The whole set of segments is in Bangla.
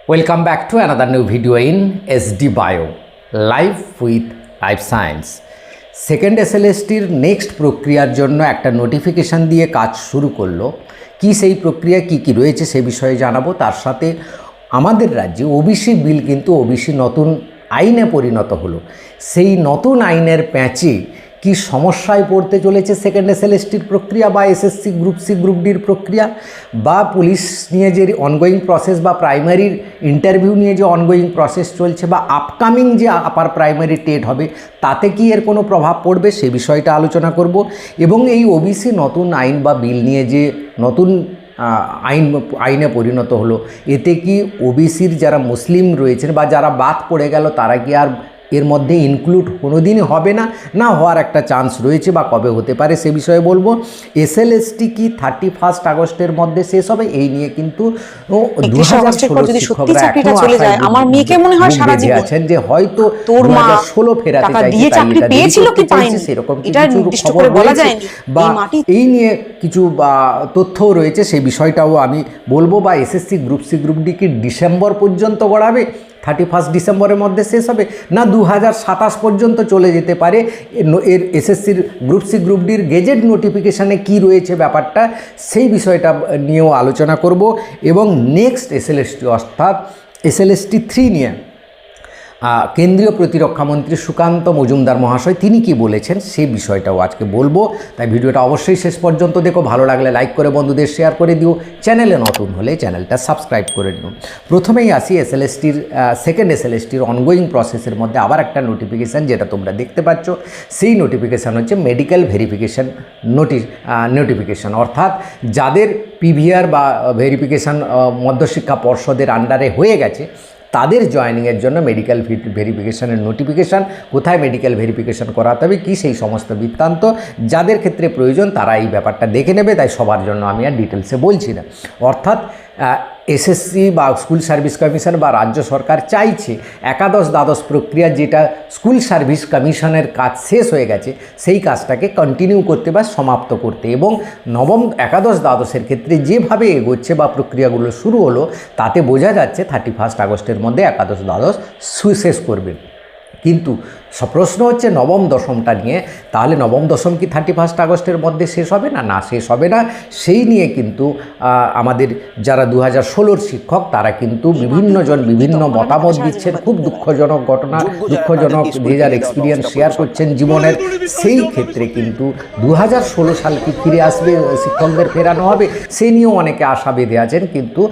Welcome back to another new video in SD Bio, Life with Life Science. Second এসএলএসটির নেক্সট প্রক্রিয়ার জন্য একটা নোটিফিকেশান দিয়ে কাজ শুরু করলো। কি সেই প্রক্রিয়া কি রয়েছে সে বিষয়ে জানাবো। তার সাথে আমাদের রাজ্যে ওবিসি বিল কিন্তু ওবিসি নতুন আইনে পরিণত হলো। সেই নতুন আইনের প্যাঁচে কি সমস্যায় পড়তে চলেছে সেকেন্ড এসএলএসটির প্রক্রিয়া বা এসএসসি গ্রুপ সি গ্রুপ ডির প্রক্রিয়া, বা পুলিশ নিয়ে যে অনগোয়িং প্রসেস বা প্রাইমারির ইন্টারভিউ নিয়ে যে অনগোয়িং প্রসেস চলছে, বা আপকামিং যে আপার প্রাইমারি টেট হবে তাতে কি এর কোনো প্রভাব পড়বে সে বিষয়টা আলোচনা করব। এবং এই ওবিসি নতুন আইন বা বিল নিয়ে যে নতুন আইনে পরিণত হলো, এতে কি ওবিসির যারা মুসলিম রয়েছেন বা যারা বাদ পড়ে গেল তারা কি আর এর মধ্যে ইনক্লুড কোনোদিনই হবে না হওয়ার একটা চান্স রয়েছে, বা কবে হতে পারে সে বিষয়ে বলবো। এসএলএসটি কি 31 আগস্টের মধ্যে শেষ হবে, এই নিয়ে কিন্তু 2016 শিক্ষকরা আমার মেয়েকে মনে হয় সারা জীবন আছেন যে হয়তো 2016 ফেরাতে চাইছে সেরকম কিছু খবর বলা যায়, বা এই নিয়ে কিছু তথ্য রয়েছে সেই বিষয়টাও আমি বলবো। বা SSC group C group D কি ডিসেম্বর পর্যন্ত গড়াবে, 31 ডিসেম্বরের মধ্যে শেষ হবে, না 2027 পর্যন্ত চলে যেতে পারে। এর এসএসসির গ্রুপ সি গ্রুপ ডির গেজেট নোটিফিকেশানে কি রয়েছে ব্যাপারটা সেই বিষয়টা নিয়েও আলোচনা করব। এবং নেক্সট এসএলএসটি অর্থাৎ এসএলএসটি 3 নিয়ে কেন্দ্রীয় প্রতিরক্ষামন্ত্রী সুকান্ত মজুমদার মহাশয় তিনি কি বলেছেন সেই বিষয়টাও আজকে বলবো। তাই ভিডিওটা অবশ্যই শেষ পর্যন্ত দেখো, ভালো লাগলে লাইক করে বন্ধুদের শেয়ার করে দিও, চ্যানেলে নতুন হলে চ্যানেলটা সাবস্ক্রাইব করে নিও। প্রথমেই আসি এসএলএসটির সেকেন্ড এসএলএসটির অনগোয়িং প্রসেসের মধ্যে আবার একটা নোটিফিকেশান যেটা তোমরা দেখতে পাচ্ছ। সেই নোটিফিকেশান হচ্ছে মেডিকেল ভেরিফিকেশান নোটিফিকেশান, অর্থাৎ যাদের পিভিআর বা ভেরিফিকেশান মধ্যশিক্ষা পর্ষদের আন্ডারে হয়ে গেছে তাদের জয়েনিংয়ের জন্য মেডিকেল ভেরিফিকেশানের নোটিফিকেশান, কোথায় মেডিকেল ভেরিফিকেশান করাতে হবে কি সেই সমস্ত বৃত্তান্ত যাদের ক্ষেত্রে প্রয়োজন তারা এই ব্যাপারটা দেখে নেবে। তাই সবার জন্য আমি আর ডিটেলসে বলছি না। অর্থাৎ এসএসসি বা স্কুল সার্ভিস কমিশন বা রাজ্য সরকার চাইছে একাদশ দ্বাদশ প্রক্রিয়া, যেটা স্কুল সার্ভিস কমিশনের কাজ শেষ হয়ে গেছে সেই কাজটাকে কন্টিনিউ করতে বা সমাপ্ত করতে, এবং একাদশ দ্বাদশের ক্ষেত্রে যেভাবে এগোচ্ছে বা প্রক্রিয়াগুলো শুরু হলো তাতে বোঝা যাচ্ছে 31 আগস্টের মধ্যে একাদশ দ্বাদশ শেষ করবে। কিন্তু প্রশ্ন হচ্ছে নবম দশমটা নিয়ে, তাহলে নবম দশম কি 31 আগস্টের মধ্যে শেষ হবে না শেষ হবে না, সেই নিয়ে কিন্তু আমাদের যারা 2016 শিক্ষক তারা কিন্তু বিভিন্ন মতামত দিচ্ছেন। খুব দুঃখজনক ঘটনা, দুঃখজনক নিজের এক্সপিরিয়েন্স শেয়ার করছেন জীবনের। সেই ক্ষেত্রে কিন্তু 2016 সাল কি ফিরে আসবে, শিক্ষকদের ফেরানো হবে সে নিয়েও অনেকে আশা বেঁধে আছেন। কিন্তু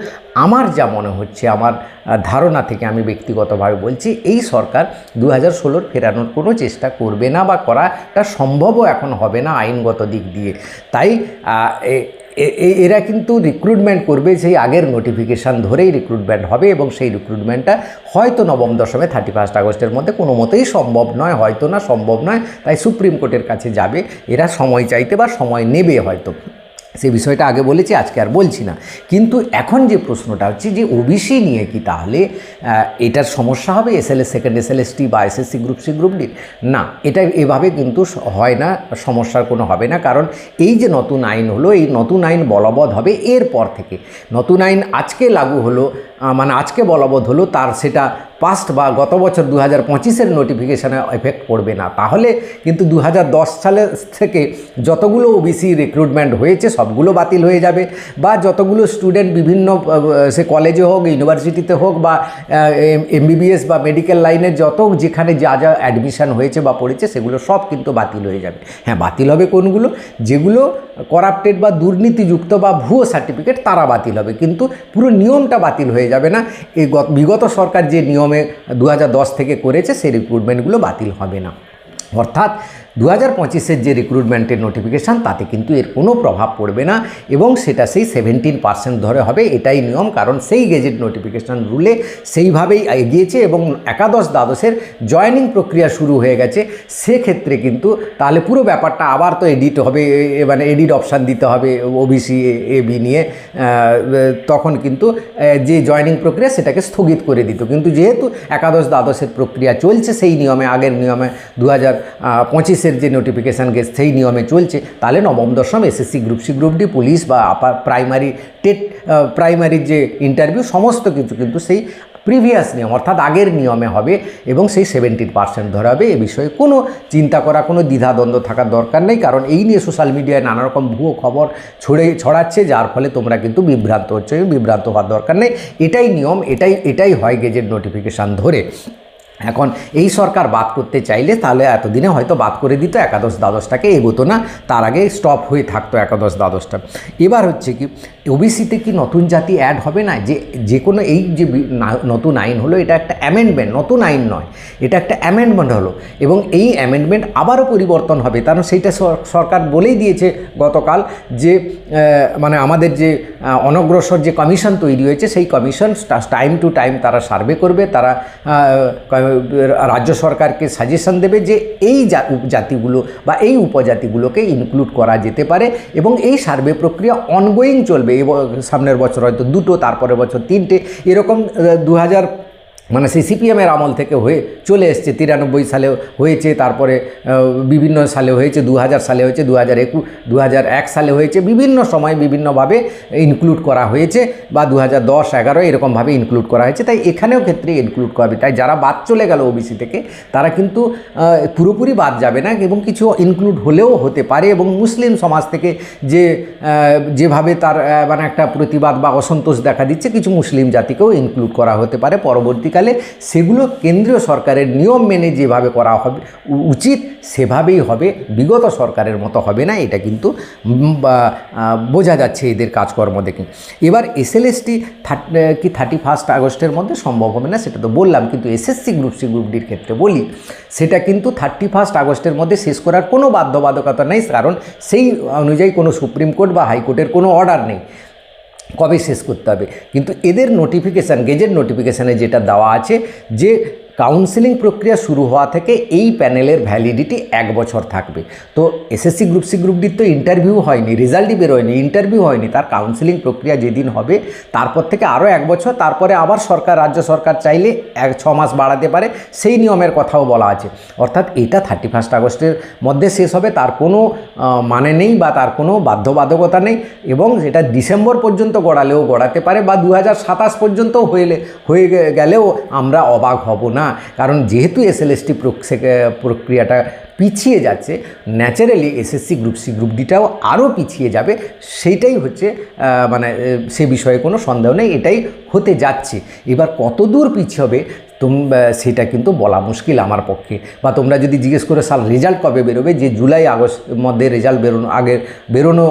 আমার যা মনে হচ্ছে, আমার ধারণা থেকে আমি ব্যক্তিগতভাবে বলছি, এই সরকার 2016 ফেরানোর কোনো চেষ্টা করবে না, বা করাটা সম্ভবও এখন হবে না আইনগত দিক দিয়ে। তাই এরা কিন্তু রিক্রুটমেন্ট করবে, সেই আগের নোটিফিকেশান ধরেই রিক্রুটমেন্ট হবে, এবং সেই রিক্রুটমেন্টটা হয়তো নবম দশমে 31 আগস্টের মধ্যে কোনো মতেই সম্ভব নয়, হয়তো না সম্ভব নয়। তাই সুপ্রিম কোর্টের কাছে যাবে এরা সময় চাইতে, বা সময় নেবে হয়তো, সেই বিষয়টা আগে বলেছি, আজকে আর বলছি না। কিন্তু এখন যে প্রশ্নটা হচ্ছে যে ওবিসি নিয়ে কি তাহলে এটার সমস্যা হবে সেকেন্ড এসএলএসটি বা SSC group C group D? না, এটা এভাবে কিন্তু হয় না, সমস্যার কোনো হবে না। কারণ এই যে নতুন আইন হলো, এই নতুন আইন বলবৎ হবে এরপর থেকে। নতুন আইন আজকে লাগু হলো, মানে আজকে বলবৎ হলো, তার সেটা পাস্ট বা গত বছর 2025-এর নোটিফিকেশানে এফেক্ট পড়বে না। তাহলে কিন্তু 2010 সালের থেকে যতগুলো ওবিসি রিক্রুটমেন্ট হয়েছে সবগুলো বাতিল হয়ে যাবে, বা যতগুলো স্টুডেন্ট বিভিন্ন সে কলেজে হোক, ইউনিভার্সিটিতে হোক, বা এমবিবিএস বা মেডিকেল লাইনে যেখানে যা অ্যাডমিশান হয়েছে বা পড়েছে সেগুলো সব কিন্তু বাতিল হয়ে যাবে। হ্যাঁ, বাতিল হবে কোনগুলো? যেগুলো করাপ্টেড বা দুর্নীতিযুক্ত বা ভুয়ো সার্টিফিকেট তারা বাতিল হবে, কিন্তু পুরো নিয়মটা বাতিল হয়ে যাবে না। এই বিগত সরকার যে নিয়মে 2010 থেকে করেছে সেই রিক্রুটমেন্টগুলো বাতিল হবে না। অর্থাৎ 2025-এর যে রিক্রুটমেন্টের নোটিফিকেশান তাতে কিন্তু এর কোনো প্রভাব পড়বে না, এবং সেটা সেই 17% ধরে হবে, এটাই নিয়ম। কারণ সেই গেজেট নোটিফিকেশান রুলে সেইভাবেই এগিয়েছে, এবং একাদশ দ্বাদশের জয়েনিং প্রক্রিয়া শুরু হয়ে গেছে। সেক্ষেত্রে কিন্তু তাহলে পুরো ব্যাপারটা আবার তো এডিট হবে, মানে এডিট অপশান দিতে হবে ওবিসি এবি নিয়ে, তখন কিন্তু যে জয়েনিং প্রক্রিয়া সেটাকে স্থগিত করে দিত। কিন্তু যেহেতু একাদশ দ্বাদশের প্রক্রিয়া চলছে সেই নিয়মে, আগের নিয়মে 2025 পুলিশের যে নোটিফিকেশান গেছে সেই নিয়মে চলছে, তাহলে নবম দশম SSC group C group D police বা আপার প্রাইমারি টেট প্রাইমারির যে ইন্টারভিউ সমস্ত কিছু কিন্তু সেই প্রিভিয়াস নিয়ম অর্থাৎ আগের নিয়মে হবে এবং সেই 70% ধরা হবে। এ বিষয়ে কোনো চিন্তা করা, কোনো দ্বিধাদ্বন্দ্ব থাকার দরকার নেই, কারণ এই নিয়ে সোশ্যাল মিডিয়ায় নানা রকম ভুয়ো খবর ছড়াচ্ছে, যার ফলে তোমরা কিন্তু বিভ্রান্ত হচ্ছে। বিভ্রান্ত হওয়ার দরকার নেই, এটাই নিয়ম, এটাই হয় গেজেট নোটিফিকেশান ধরে। এখন এই সরকার বাদ করতে চাইলে তাহলে এতদিনে হয়তো বাদ করে দিত, একাদশ দ্বাদশটাকে এগোতো না, তার আগে স্টপ হয়ে থাকতো একাদশ দ্বাদশটা। এবার হচ্ছে কি ওবিসিতে কি নতুন জাতি অ্যাড হবে না? যে কোনো এই যে নতুন আইন হলো, এটা একটা অ্যামেন্ডমেন্ট, নতুন আইন নয়, এটা একটা অ্যামেন্ডমেন্ট হলো এবং এই অ্যামেন্ডমেন্ট আবারও পরিবর্তন হবে, কারণ সেইটা সরকার বলেই দিয়েছে গতকাল যে মানে আমাদের যে অনগ্রসর যে কমিশন তৈরি হয়েছে সেই কমিশন টাইম টু টাইম তারা সার্ভে করবে, তারা রাজ্য সরকারকে সাজেশন দেবে যে এই জাতিগুলো বা এই উপজাতিগুলোকে ইনক্লুড করা যেতে পারে এবং এই সার্ভে প্রক্রিয়া অনগোয়িং চলবে। এই সামনের বছর হয়তো 2টো, তারপরের বছর 3টে, এরকম 2000 মানে সেই সিপিএমের আমল থেকে হয়ে চলে এসছে। 93 সালে হয়েছে, তারপরে বিভিন্ন সালে হয়েছে, 2000 সালে হয়েছে, 2001 সালে হয়েছে, বিভিন্ন সময় বিভিন্নভাবে ইনক্লুড করা হয়েছে বা 2010-11 এরকমভাবে ইনক্লুড করা হয়েছে। তাই এখানেও ক্ষেত্রে ইনক্লুড করা হবে। তাই যারা বাদ চলে গেল ওবিসি থেকে তারা কিন্তু পুরোপুরি বাদ যাবে না এবং কিছু ইনক্লুড হলেও হতে পারে এবং মুসলিম সমাজ থেকে যেভাবে তার মানে একটা প্রতিবাদ বা অসন্তোষ দেখা দিচ্ছে, কিছু মুসলিম জাতিকেও ইনক্লুড করা হতে পারে পরবর্তীকালে। সেগুলো কেন্দ্রীয় সরকারের নিয়ম মেনে যেভাবে করা হবে উচিত সেভাবেই হবে, বিগত সরকারের মতো হবে না, এটা কিন্তু বোঝা যাচ্ছে এদের কাজকর্ম দেখে। এবার এসএলএসটি কি 31 আগস্টের মধ্যে সম্ভব হবে না সেটা তো বললাম, কিন্তু এসএসসি গ্রুপ সি গ্রুপ ডির ক্ষেত্রে বলি সেটা কিন্তু 31 আগস্টের মধ্যে শেষ করার কোনো বাধ্যবাধকতা নেই, কারণ সেই অনুযায়ী কোনো সুপ্রিম কোর্ট বা হাইকোর্টের কোনো অর্ডার নেই কবে শেষ করতে হবে। কিন্তু এদের নোটিফিকেশান, গেজেট নোটিফিকেশানে যেটা দেওয়া আছে যে কাউন্সেলিং প্রক্রিয়া শুরু হওয়া থেকে এই প্যানেলের ভ্যালিডিটি 1 বছর থাকবে। তো এসএসসি গ্রুপ সি গ্রুপ ডির তো ইন্টারভিউ হয়নি, রেজাল্টই বেরোয়নি, ইন্টারভিউ হয়নি, তার কাউন্সেলিং প্রক্রিয়া যেদিন হবে তারপর থেকে আরও 1 বছর, তারপরে আবার রাজ্য সরকার চাইলে 6 মাস বাড়াতে পারে, সেই নিয়মের কথাও বলা আছে। অর্থাৎ এটা 31 আগস্টের মধ্যে শেষ হবে, তার কোনো মানে নেই বা তার কোনো বাধ্যবাধকতা নেই এবং এটা ডিসেম্বর পর্যন্ত গড়ালেও গড়াতে পারে বা 2027 পর্যন্ত হয়ে গেলেও আমরা অবাক হব না, কারণ যেহেতু এসএলএসটি প্রক্রিয়াটা পিছিয়ে যাচ্ছে, naturally SSC group C group ডিটাও আরও পিছিয়ে যাবে, সেইটাই হচ্ছে মানে সে বিষয়ে কোনো সন্দেহ নেই, এটাই হতে যাচ্ছে। এবার কত দূর পিছিয়ে হবে সেটা কিন্তু বলা মুশকিল আমার পক্ষে, বা তোমরা যদি জিজ্ঞেস করে সাল রেজাল্ট কবে বেরোবে, যে জুলাই আগস্ট মধ্যে রেজাল্ট বেরোনো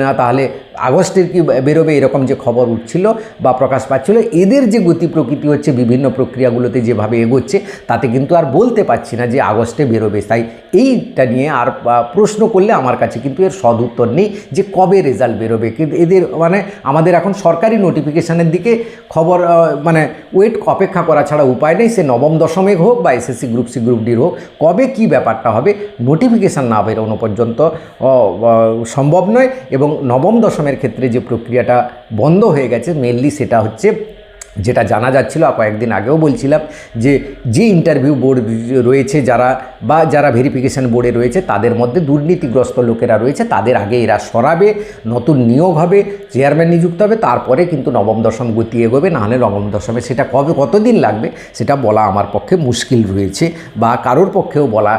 না, তাহলে আগস্টের কি বেরোবে এরকম যে খবর উঠছিল বা প্রকাশ পাচ্ছিল, এদের যে গতি প্রকৃতি হচ্ছে বিভিন্ন প্রক্রিয়াগুলোতে যেভাবে এগোচ্ছে তাতে কিন্তু আর বলতে পারছি না যে আগস্টে বেরোবে। তাই এইটা নিয়ে আর প্রশ্ন করলে আমার কাছে কিন্তু এর সদ উত্তর নেই যে কবে রেজাল্ট বেরোবে। কিন্তু এদের মানে আমাদের এখন সরকারি নোটিফিকেশানের দিকে খবর মানে অপেক্ষা করা ছাড়া উপায় নেই, সে নবম দশমে হোক বা এসএসসি গ্রুপ সি গ্রুপ ডির হোক, কবে কি ব্যাপারটা হবে নোটিফিকেশান না বেরোনো পর্যন্ত সম্ভব নয়। এবং নবম দশমের ক্ষেত্রে যে প্রক্রিয়াটা বন্ধ হয়ে গেছে মেনলি সেটা হচ্ছে, যেটা জানা যাচ্ছিল কয়েকদিন আগেও বলছিলাম, যে ইন্টারভিউ বোর্ড রয়েছে যারা ভেরিফিকেশান বোর্ডে রয়েছে তাদের মধ্যে দুর্নীতিগ্রস্ত লোকেরা রয়েছে, তাদের আগে এরা সরাবে, নতুন নিয়োগ হবে, চেয়ারম্যান নিযুক্ত হবে, তারপরে কিন্তু নবম দশম গতি এগোবে। নাহলে নবম দশমে সেটা কতদিন লাগবে সেটা বলা আমার পক্ষে মুশকিল রয়েছে, বা কারোর পক্ষেও বলা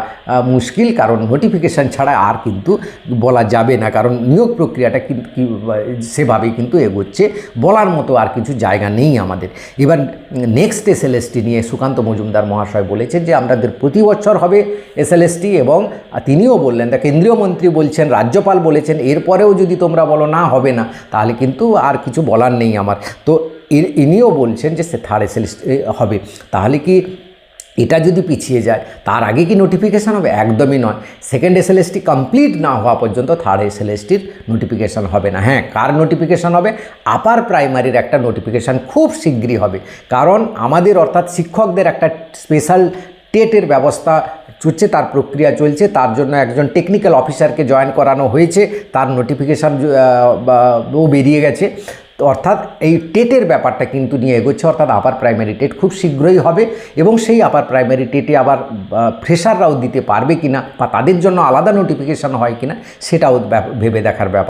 মুশকিল, কারণ নোটিফিকেশান ছাড়া আর কিন্তু বলা যাবে না, কারণ নিয়োগ প্রক্রিয়াটা কিন্তু সেভাবেই কিন্তু এগোচ্ছে, বলার মতো আর কিছু জায়গা নেই আমাদের। এবার নেক্সট এসএলএসটি নিয়ে সুকান্ত মজুমদার মহাশয় বলেছেন যে আমাদের প্রতি বছর হবে এসএলএসটি, এবং তিনিও বললেন, তা কেন্দ্রীয় মন্ত্রী বলছেন, রাজ্যপাল বলেছেন, এরপরেও যদি তোমরা বলো না হবে না তাহলে কিন্তু আর কিছু বলার নেই আমার। তো ইনিও বলছেন যে সে থার্ড এসএলএসটি হবে, তাহলে কি এটা যদি পিছিয়ে যায় তার আগে কি নোটিফিকেশান হবে? একদমই নয়। সেকেন্ড এসএলএসটি কমপ্লিট না হওয়া পর্যন্ত থার্ড এসএলএসটির নোটিফিকেশান হবে না। হ্যাঁ, কার নোটিফিকেশান হবে? আপার প্রাইমারির একটা নোটিফিকেশান খুব শীঘ্রই হবে, কারণ আমাদের অর্থাৎ শিক্ষকদের একটা স্পেশাল টেটের ব্যবস্থা চলছে, তার প্রক্রিয়া চলছে, তার জন্য একজন টেকনিক্যাল অফিসারকে জয়েন করানো হয়েছে, তার নোটিফিকেশান ও বেরিয়ে গেছে। তো অর্থাৎ এই টেটের ব্যাপারটা কিন্তু নিয়ে এগোচ্ছে, অর্থাৎ আপার প্রাইমারি টেট খুব শীঘ্রই হবে এবং সেই আপার প্রাইমারি টেটে আবার ফ্রেশাররাও দিতে পারবে কিনা বা তাদের জন্য আলাদা নোটিফিকেশান হয় কিনা সেটাও ভেবে দেখার ব্যাপার।